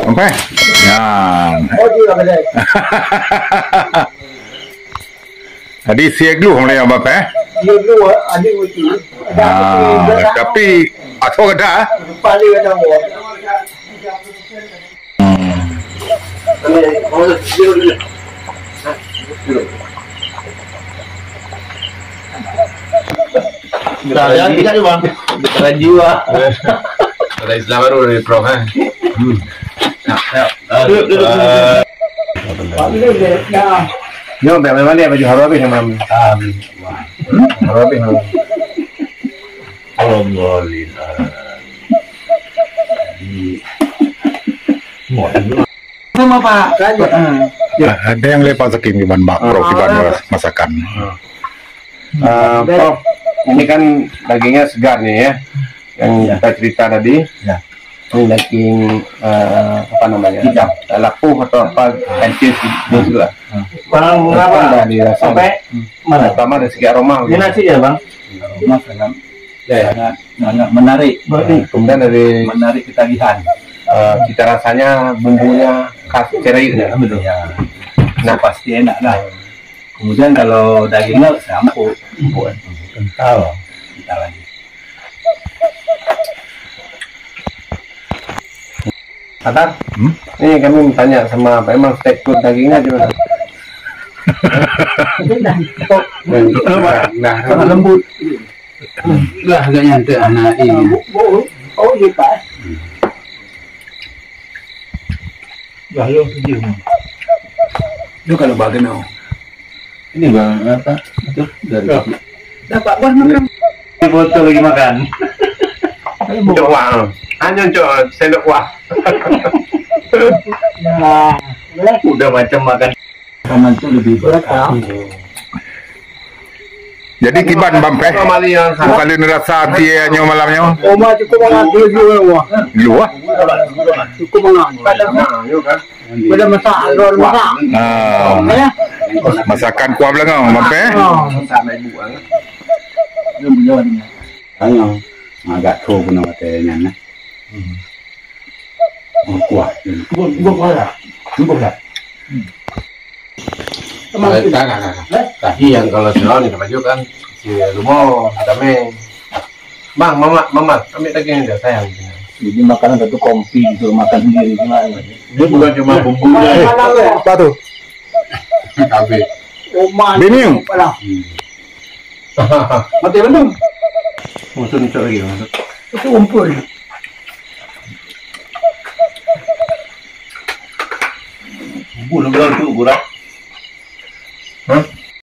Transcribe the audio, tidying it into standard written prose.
Sampai. Ya. Oh, dia apa dia? Tadi siap dulu orang yang bapak. Dia dulu ada uti. Tapi atau ada? Paling ada orang. Jangan tidak juga. Keren jiwa. Ada istilah baru dari Prof. Yo, memang dia baju harapi sama. Amin. Harapi sama. Alhamdulillah. Sama Pak. Ya, ada yang lepas saking gimana Mbak Prof gimana masakan. Prof, ini kan dagingnya segar nih ya, yang kita cerita tadi. Ya. Ini daging apa namanya? Hijau. Lapuh atau apa? Kencis gitu lah. Bang, Apa dirasa? sampai mana? Pertama dari segi aroma. Ini nasi ya Bang? Mas sangat sangat menarik. Kemudian dari Menarik ketagihan. cita rasanya, bumbunya khas cerai ya. Betul. Ya. Nah pasti enak lah. Kemudian kalau dagingnya empuk, kental lagi. Atar, ini kami tanya sama Pak Emang tekstur dagingnya gimana? Sangat lembut. Lah agak nyantai anak ini. Oh iya Pak. Lalu tujuh. Itu kalau bagian Ini Bang apa? Itu dari. dapat buat makan. Ini foto lagi makan. Cok wah, hanya cok sendok wah. Udah macam makan. Kanan itu lebih berat. Jadi kiban Bampe. Kembali yang Bukan rasa tianya malamnya. Oma cukup mengatur juga. Luah. Cukup mengatur. Pada masak, luar masak. Masakan kuah belakang Bampe. sama ibu banget. Hanya agak tua pun matanya. Kuat. Tadi yang kalau selalu nih baju kan si Lumo, Dame. Bang, mama, ambil daging dia sayang. Jadi makanan itu kompi, itu makan sendiri gimana? Dia bukan cuma bumbunya. Apa tuh? Kabe. Biniu. Mati belum? Musuh nih lagi masuk. Itu umpul. Bulan tuh bulan. Hah?